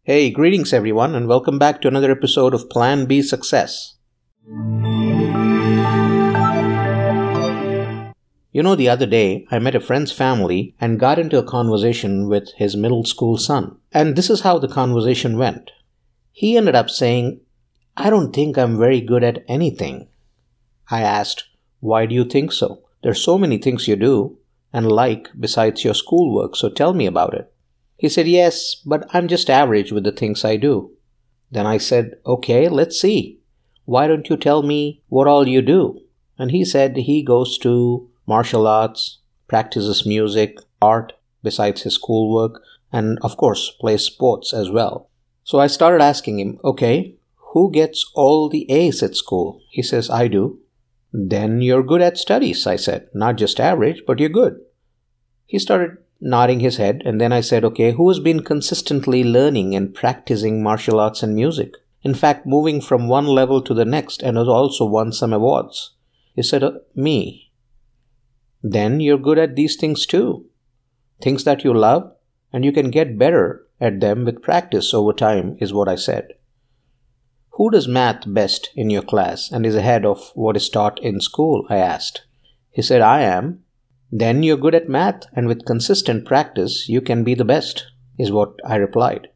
Hey, greetings everyone, and welcome back to another episode of Plan B Success. The other day, I met a friend's family and got into a conversation with his middle school son. And this is how the conversation went. He ended up saying, "I don't think I'm very good at anything." I asked, "Why do you think so? There's so many things you do and like besides your schoolwork, so tell me about it." He said, "Yes, but I'm just average with the things I do." Then I said, "Okay, let's see. Why don't you tell me what all you do?" And he said he goes to martial arts, practices music, art besides his schoolwork, and of course plays sports as well. So I started asking him, "Okay, who gets all the A's at school?" He says, "I do." "Then you're good at studies," I said. "Not just average, but you're good." He started nodding his head, and then I said, "Okay, who has been consistently learning and practicing martial arts and music? In fact, moving from one level to the next and has also won some awards?" He said, "Me." "Then you're good at these things too. Things that you love, and you can get better at them with practice over time," is what I said. "Who does math best in your class and is ahead of what is taught in school?" I asked. He said, "I am." "Then you're good at math, and with consistent practice, you can be the best," is what I replied.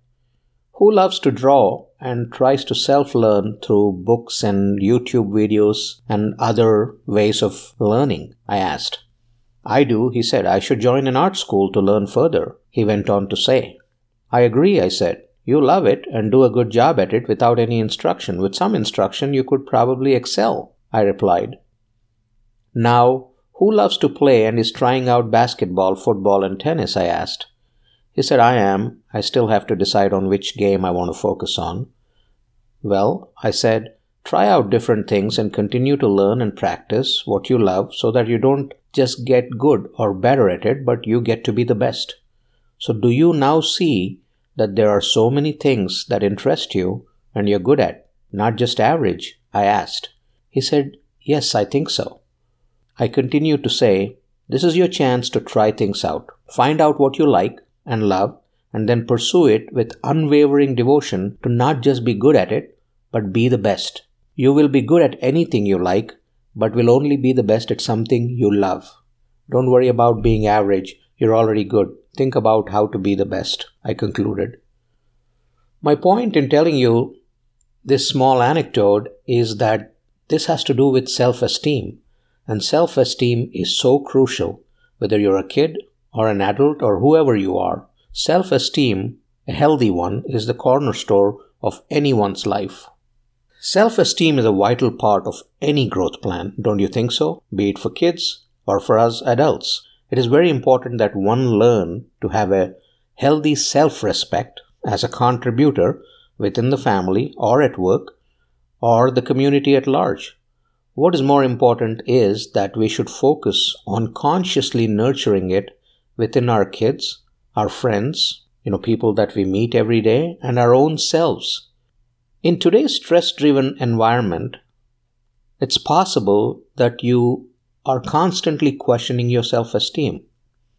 "Who loves to draw and tries to self-learn through books and YouTube videos and other ways of learning?" I asked. "I do," he said. "I should join an art school to learn further," he went on to say. "I agree," I said. "You love it and do a good job at it without any instruction. With some instruction, you could probably excel," I replied. "Now, who loves to play and is trying out basketball, football, and tennis?" I asked. He said, "I am. I still have to decide on which game I want to focus on." "Well," I said, "try out different things and continue to learn and practice what you love so that you don't just get good or better at it, but you get to be the best. So do you now see that there are so many things that interest you and you're good at, not just average?" I asked. He said, "Yes, I think so." I continued to say, "This is your chance to try things out. Find out what you like and love, and then pursue it with unwavering devotion to not just be good at it, but be the best. You will be good at anything you like, but will only be the best at something you love. Don't worry about being average. You're already good. Think about how to be the best," I concluded. My point in telling you this small anecdote is that this has to do with self-esteem. And self-esteem is so crucial, whether you're a kid or an adult or whoever you are. Self-esteem, a healthy one, is the cornerstone of anyone's life. Self-esteem is a vital part of any growth plan, don't you think so? Be it for kids or for us adults. It is very important that one learn to have a healthy self-respect as a contributor within the family or at work or the community at large. What is more important is that we should focus on consciously nurturing it within our kids, our friends, people that we meet every day, and our own selves. In today's stress-driven environment, it's possible that you are constantly questioning your self-esteem.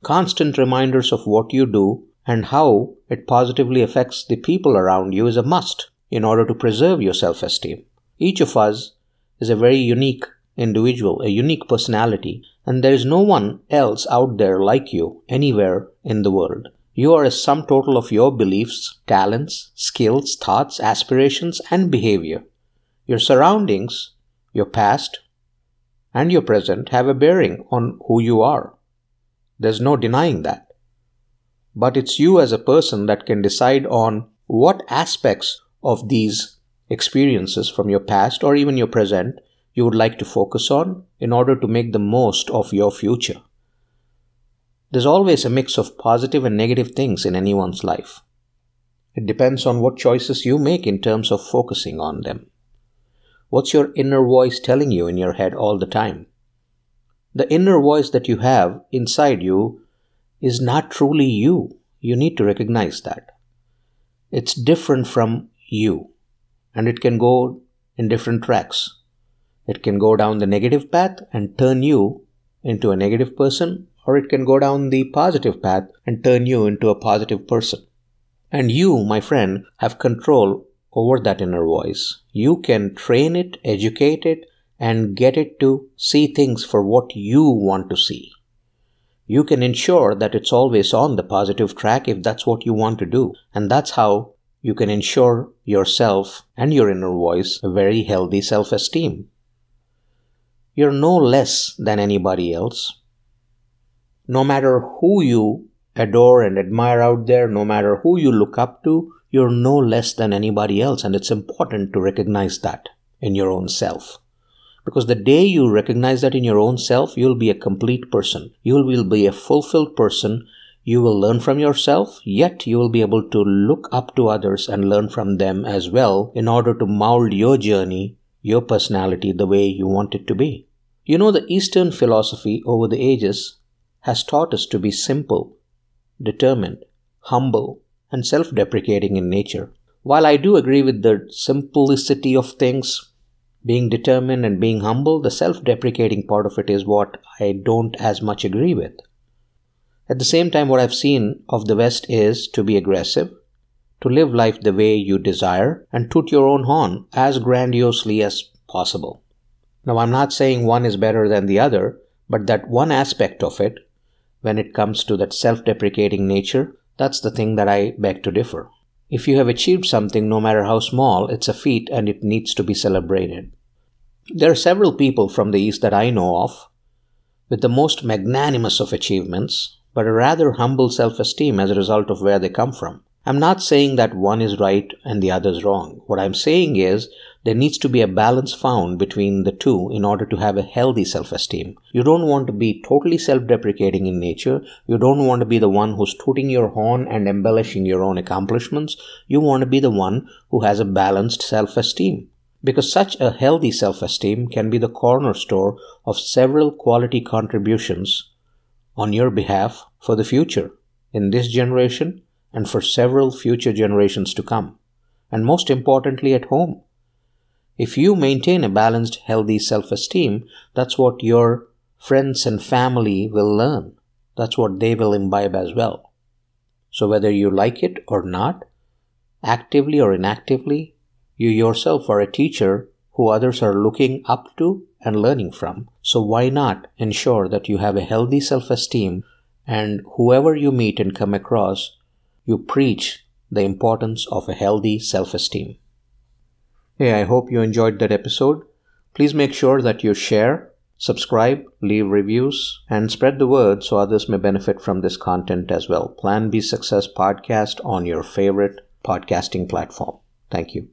Constant reminders of what you do and how it positively affects the people around you is a must in order to preserve your self-esteem. Each of us is a very unique individual, a unique personality, and there is no one else out there like you anywhere in the world. You are a sum total of your beliefs, talents, skills, thoughts, aspirations, and behavior. Your surroundings, your past, and your present have a bearing on who you are. There's no denying that. But it's you as a person that can decide on what aspects of these experiences from your past or even your present you would like to focus on in order to make the most of your future. There's always a mix of positive and negative things in anyone's life. It depends on what choices you make in terms of focusing on them. What's your inner voice telling you in your head all the time? The inner voice that you have inside you is not truly you. You need to recognize that. It's different from you. And it can go in different tracks. It can go down the negative path and turn you into a negative person, or it can go down the positive path and turn you into a positive person. And you, my friend, have control over that inner voice. You can train it, educate it, and get it to see things for what you want to see. You can ensure that it's always on the positive track if that's what you want to do. And that's how you can ensure yourself and your inner voice a very healthy self-esteem. You're no less than anybody else. No matter who you adore and admire out there, no matter who you look up to, you're no less than anybody else. And it's important to recognize that in your own self. Because the day you recognize that in your own self, you'll be a complete person. You will be a fulfilled person. You will learn from yourself, yet you will be able to look up to others and learn from them as well in order to mold your journey, your personality the way you want it to be. You know, the Eastern philosophy over the ages has taught us to be simple, determined, humble, and self-deprecating in nature. While I do agree with the simplicity of things, being determined and being humble, the self-deprecating part of it is what I don't as much agree with. At the same time, what I've seen of the West is to be aggressive, to live life the way you desire, and toot your own horn as grandiosely as possible. Now, I'm not saying one is better than the other, but that one aspect of it, when it comes to that self-deprecating nature, that's the thing that I beg to differ. If you have achieved something, no matter how small, it's a feat and it needs to be celebrated. There are several people from the East that I know of with the most magnanimous of achievements, but a rather humble self-esteem as a result of where they come from. I'm not saying that one is right and the other is wrong. What I'm saying is there needs to be a balance found between the two in order to have a healthy self-esteem. You don't want to be totally self-deprecating in nature. You don't want to be the one who's tooting your horn and embellishing your own accomplishments. You want to be the one who has a balanced self-esteem. Because such a healthy self-esteem can be the cornerstone of several quality contributions on your behalf for the future, in this generation and for several future generations to come. And most importantly, at home. If you maintain a balanced, healthy self-esteem, that's what your friends and family will learn. That's what they will imbibe as well. So whether you like it or not, actively or inactively, you yourself are a teacher who others are looking up to and learning from. So why not ensure that you have a healthy self-esteem, and whoever you meet and come across, you preach the importance of a healthy self-esteem. Hey, I hope you enjoyed that episode. Please make sure that you share, subscribe, leave reviews, and spread the word so others may benefit from this content as well. Plan B Success Podcast on your favorite podcasting platform. Thank you.